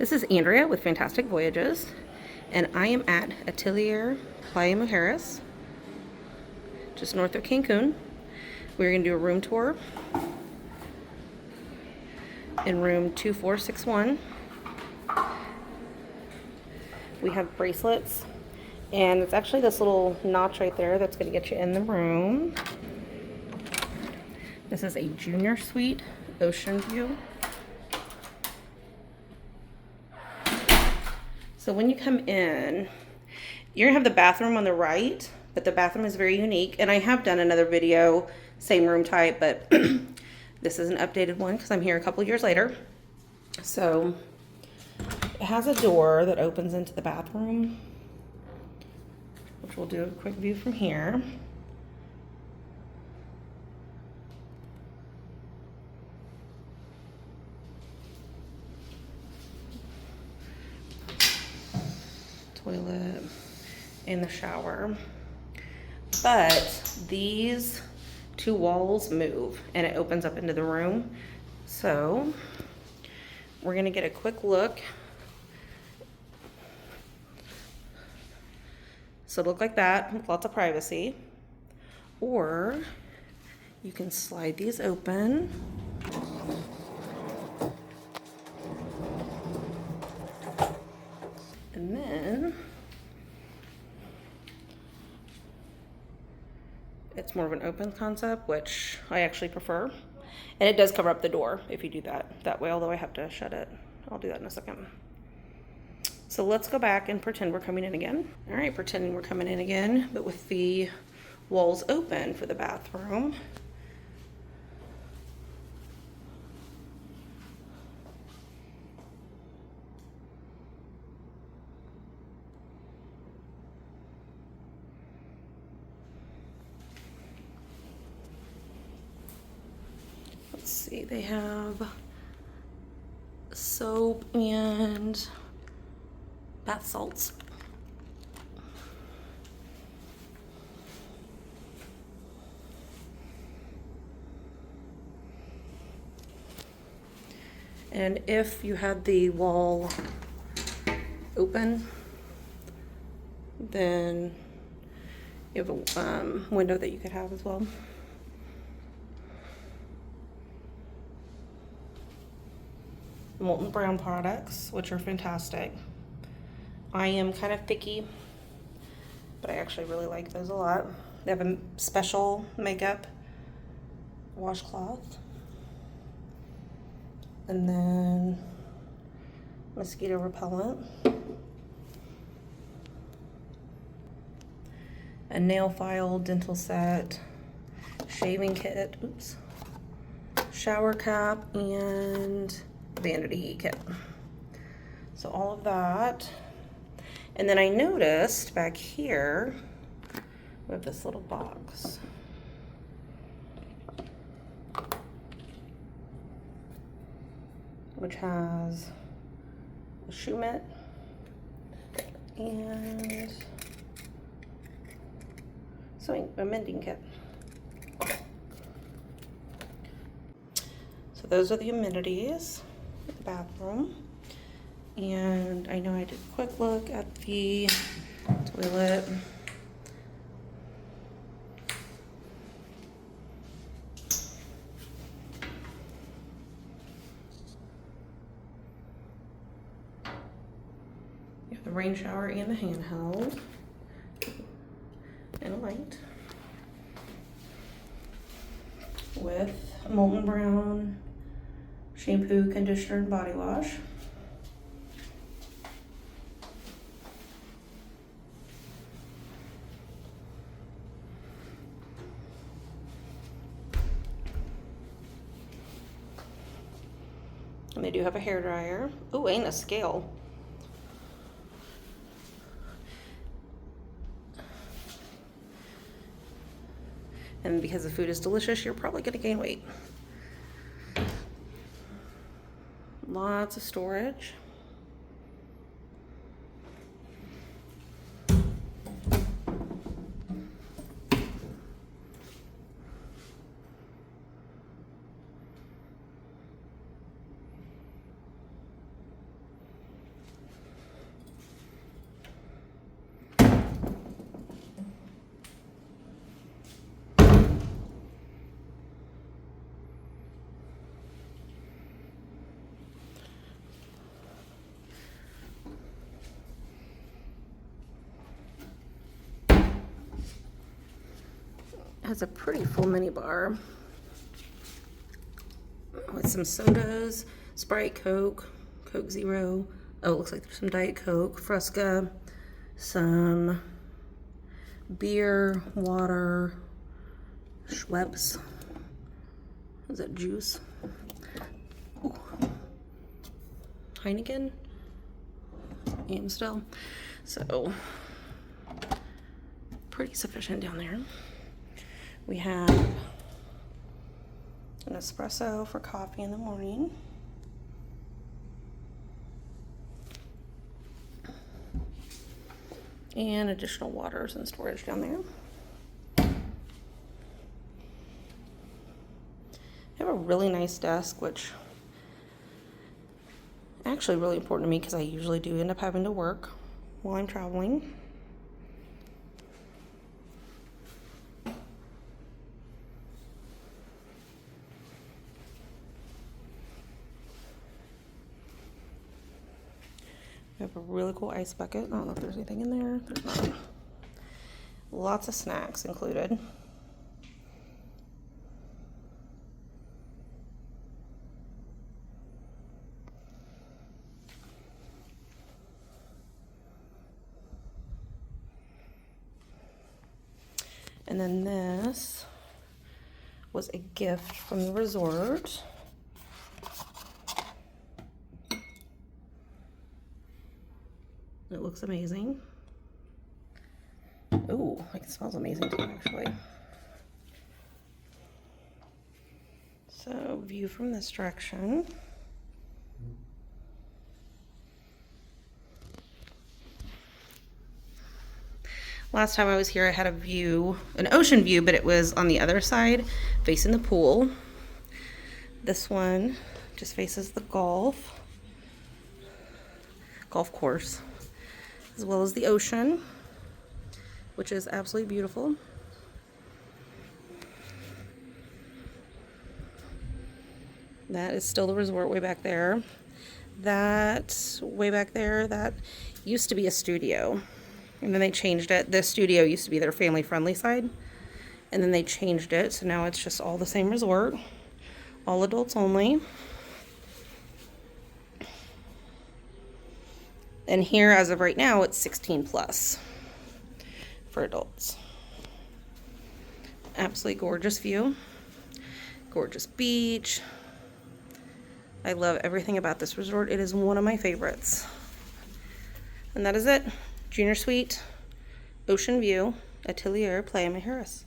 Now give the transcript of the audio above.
This is Andrea with Fantastic Voyages, and I am at Atelier, Playa, Mujeres, just north of Cancun. We're going to do a room tour in room 2461. We have bracelets, and it's actually this little notch right there that's going to get you in the room. This is a junior suite, ocean view. So when you come in, you're gonna have the bathroom on the right, but the bathroom is very unique. And I have done another video, same room type, but this is an updated one because I'm here a couple years later. So it has a door that opens into the bathroom, which we'll do a quick view from here. Toilet and the shower, but these two walls move and it opens up into the room. So we're gonna get a quick look. So look like that with lots of privacy, or you can slide these open. And then it's more of an open concept, which I actually prefer. And it does cover up the door if you do that way, although I have to shut it. I'll do that in a second. So let's go back and pretend we're coming in again. All right, pretending we're coming in again, but with the walls open for the bathroom. Let's see, they have soap and bath salts. And if you had the wall open, then you have a window that you could have as well. Molten brown products, which are fantastic. I am kind of picky, but I actually really like those a lot. They have a special makeup washcloth, and then mosquito repellent, a nail file, dental set, shaving kit, oops, shower cap, and vanity kit. So all of that. And then I noticed back here we have this little box. Which has a shoe mitt and a mending kit. So those are the amenities of the bathroom. And I know I did a quick look at the toilet. You have the rain shower and the handheld, and a light with molten brown shampoo, conditioner, and body wash. And they do have a hairdryer. Oh, and a scale. And because the food is delicious, you're probably gonna gain weight. Lots of storage. has a pretty full mini bar with some sodas, Sprite, Coke, Coke Zero. Oh, it looks like there's some Diet Coke, Fresca, some beer, water, Schweppes. Is that juice? Ooh. Heineken, Amstel. So pretty sufficient down there. We have an espresso for coffee in the morning. And additional waters and storage down there. I have a really nice desk, which actually really important to me because I usually do end up having to work while I'm traveling. We have a really cool ice bucket. I don't know if there's anything in there. There's not. Lots of snacks included. And then this was a gift from the resort. It looks amazing. Oh, it smells amazing too, actually. So, view from this direction. Last time I was here, I had a view, an ocean view, but it was on the other side, facing the pool. This one just faces the golf course, as well as the ocean, which is absolutely beautiful. That is still the resort way back there. That way back there, that used to be a studio. And then they changed it. The studio used to be their family-friendly side. And then they changed it, so now it's just all the same resort. All adults only. And here, as of right now, it's 16 plus for adults. Absolutely gorgeous view. Gorgeous beach. I love everything about this resort. It is one of my favorites. And that is it. Junior Suite, Ocean View, Atelier, Playa, Mujeres.